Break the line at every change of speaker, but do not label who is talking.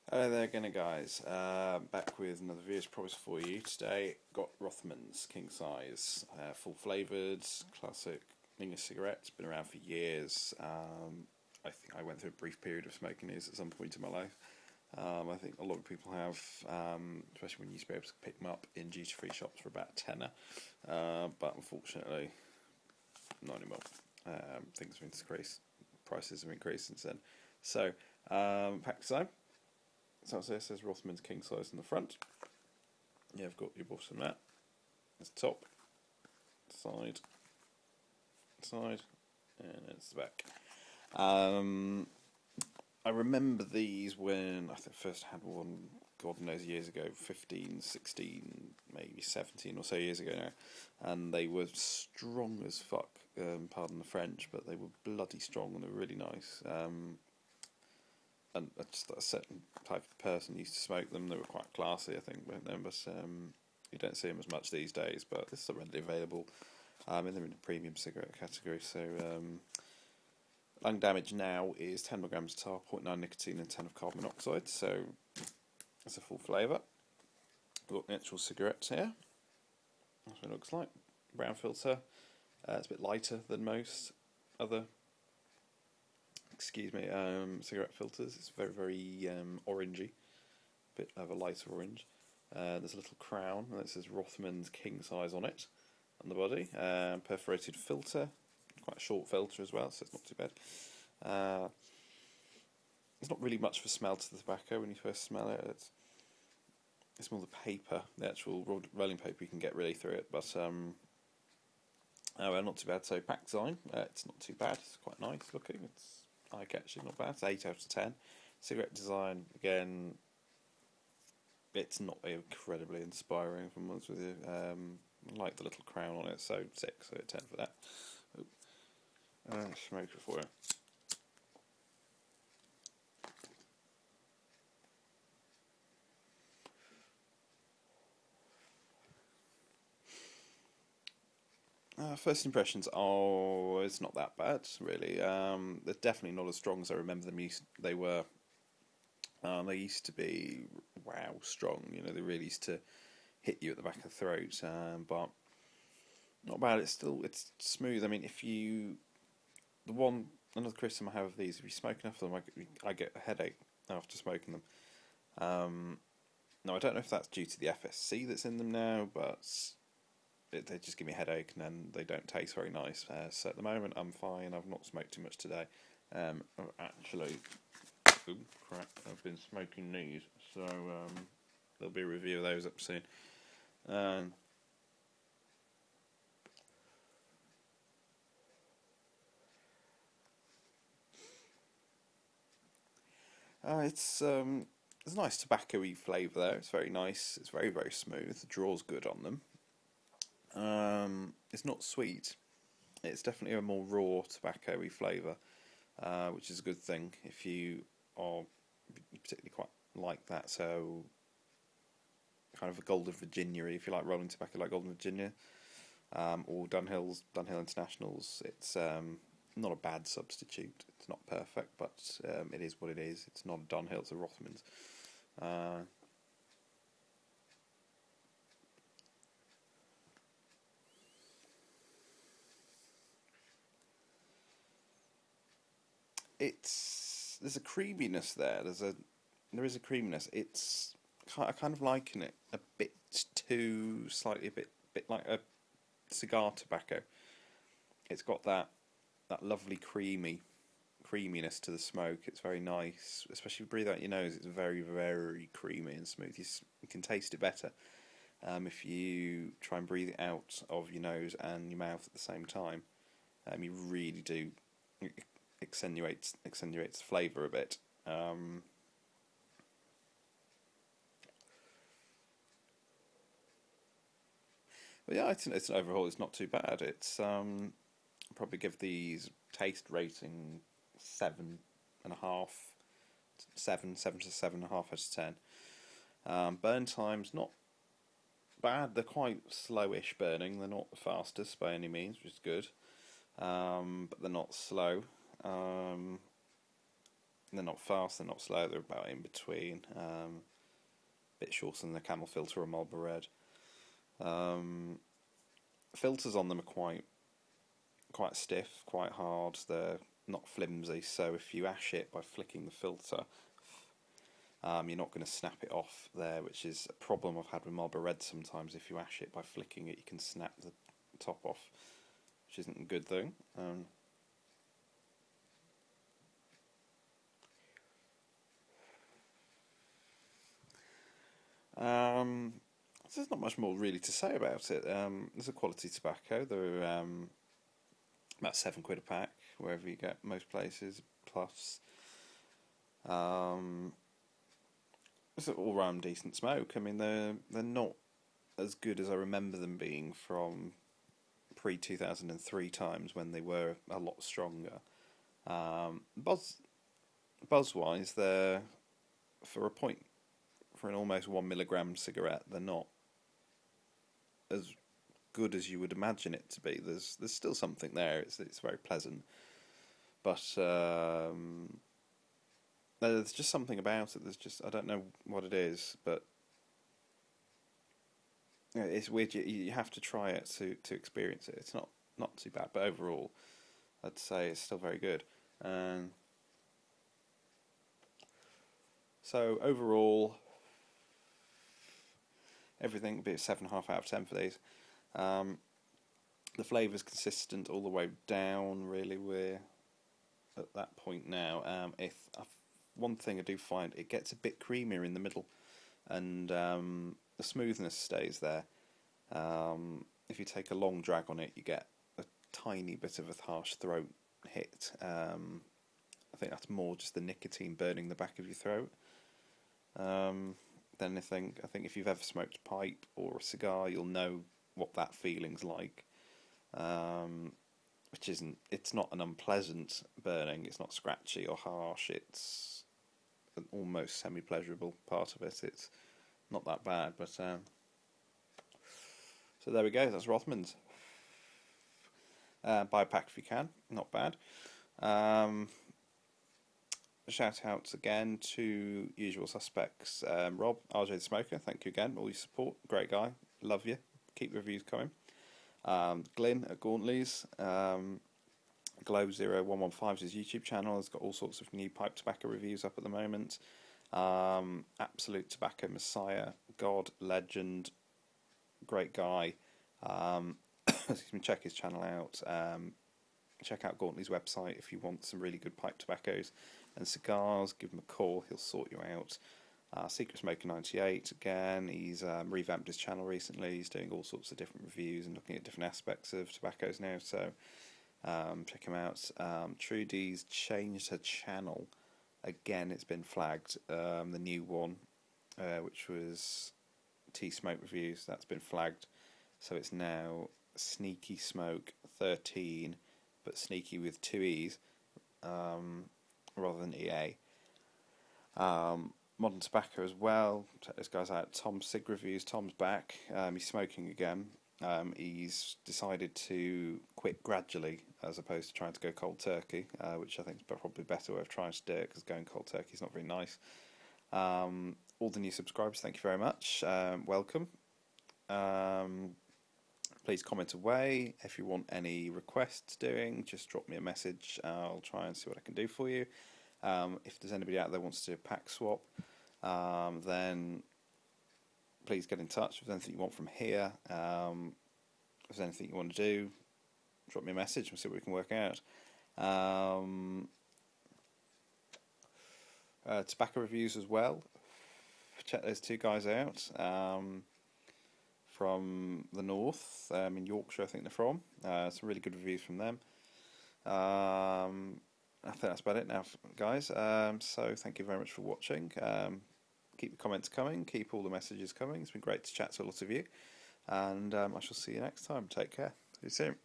Hello there again, guys. Back with another video promise for you. Today, got Rothmans King Size, full flavoured, classic English cigarettes. Been around for years. I think I went through a brief period of smoking these at some point in my life. I think a lot of people have, especially when you used to be able to pick them up in duty-free shops for about a tenner. But unfortunately, not anymore. Things have increased, prices have increased since then. So, pack design. So it says Rothmans King Size in the front. I've got your bottom mat. It's top, side, and it's the back. I remember these when I think I first had one, God knows, years ago, 15, 16, maybe 17 or so years ago now, and they were strong as fuck, pardon the French, but they were bloody strong and they were really nice. And just a certain type of person used to smoke them. They were quite classy, I think, weren't they? But you don't see them as much these days. But this is readily available. And they're in the premium cigarette category. So lung damage now is 10 milligrams of tar, 0.9 nicotine, and 10 of carbon monoxide. So it's a full flavour. We've got the actual cigarettes here. That's what it looks like. Brown filter. It's a bit lighter than most other cigarette filters. It's very, very orangey, bit of a lighter orange. There's a little crown that says Rothmans King Size on it, on the body. Perforated filter, quite a short filter as well, so it's not too bad. There's not really much of a smell to the tobacco when you first smell it. It's more the paper, the actual rolling paper. You can get really through it, but well, not too bad. So pack design, it's not too bad. It's quite nice looking. It's eye-catching, not bad. It's 8 out of 10. Cigarette design, again, it's not incredibly inspiring, if I'm honest with you. I like the little crown on it, so 6 out of 10 for that. Smoke it for you. First impressions, it's not that bad, really. They're definitely not as strong as I remember them. They were. They used to be wow strong. You know, they really used to hit you at the back of the throat. But not bad. It's smooth. I mean, another criticism I have of these, if you smoke enough of them, I get a headache after smoking them. No, I don't know if that's due to the FSC that's in them now, but they just give me a headache and then they don't taste very nice. So at the moment I'm fine. I've not smoked too much today. Actually, oh crap, I've been smoking these, so there'll be a review of those up soon. It's a nice tobacco-y flavour there. It's very nice. It's very, very smooth. The draw's good on them. It's not sweet. It's definitely a more raw tobacco-y flavour, which is a good thing if you are particularly quite like that. So, kind of a Golden Virginia, if you like rolling tobacco like Golden Virginia, or Dunhill Internationals. It's not a bad substitute. It's not perfect, but it is what it is. It's not a Dunhill, it's a Rothmans. There's a creaminess there. There is a creaminess. I kind of liken it a bit to slightly a bit like a cigar tobacco. It's got that lovely creaminess to the smoke. It's very nice, especially if you breathe out your nose. It's very, very creamy and smooth. You can taste it better if you try and breathe it out of your nose and your mouth at the same time. You really do. Accentuates the flavour a bit. But yeah, it's overall it's not too bad. It's probably give these taste rating 7.5, 7 to 7.5 out of 10. Burn time's not bad. They're quite slowish burning. They're not the fastest by any means, which is good. But they're not slow. They're not fast, they're not slow, they're about in between. Bit shorter than the Camel Filter or Marlboro Red. Filters on them are quite stiff, quite hard. They're not flimsy, so if you ash it by flicking the filter, you're not going to snap it off there, which is a problem I've had with Marlboro Red sometimes. If you ash it by flicking it, you can snap the top off, which isn't a good thing. There's not much more really to say about it. It's a quality tobacco. They're about £7 a pack, wherever you get most places, plus. It's an all-round decent smoke. I mean, they're not as good as I remember them being from pre-2003 times when they were a lot stronger. Buzz-wise, they're for an almost 1 milligram cigarette. They're not as good as you would imagine it to be. There's still something there. It's very pleasant, but there's just something about it. I don't know what it is, but it's weird. You have to try it to experience it. It's not too bad, but overall, I'd say it's still very good. So overall, everything be a 7.5 out of 10 for these. The flavour's consistent all the way down. Really, we're at that point now. One thing I do find, it gets a bit creamier in the middle, and the smoothness stays there. If you take a long drag on it, you get a tiny bit of a harsh throat hit. I think that's more just the nicotine burning the back of your throat than anything. I think if you've ever smoked a pipe or a cigar, you'll know what that feeling's like. It's not an unpleasant burning. It's not scratchy or harsh. It's an almost semi-pleasurable part of it. It's not that bad, but so there we go. That's Rothmans. Buy a pack if you can. Not bad. Shout outs again to usual suspects. Rob, RJ the Smoker, thank you again. All your support. Great guy. Love you. Keep reviews coming. Glyn at Gauntleys. Globe0115 is his YouTube channel. Has got all sorts of new pipe tobacco reviews up at the moment. Absolute Tobacco Messiah, God, legend, great guy. Check his channel out. Check out Gauntleys' website if you want some really good pipe tobaccos and cigars. Give him a call, he'll sort you out. Secret Smoker 98 again. He's revamped his channel recently. He's doing all sorts of different reviews and looking at different aspects of tobaccos now. So check him out. Trudy's changed her channel again. It's been flagged. The new one, which was Tea Smoke Reviews, that's been flagged. So it's now Sneaky Smoke 13, but sneaky with 2 E's rather than EA. Modern Tobacco as well. Check this guy's out. Tom Sig Reviews. Tom's back. He's smoking again. He's decided to quit gradually as opposed to trying to go cold turkey, which I think is probably a better way of trying to do it, because going cold turkey is not very nice. All the new subscribers, thank you very much. Welcome. Please comment away. If you want any requests doing, just drop me a message. I'll try and see what I can do for you. If there's anybody out there who wants to do a pack swap, then please get in touch. If there's anything you want from here, if there's anything you want to do, drop me a message and see what we can work out. Tobacco reviews as well. Check those two guys out. From the north, in Yorkshire, I think they're from. Some really good reviews from them. I think that's about it now, guys. So thank you very much for watching. Keep the comments coming. Keep all the messages coming. It's been great to chat to a lot of you. And I shall see you next time. Take care. See you soon.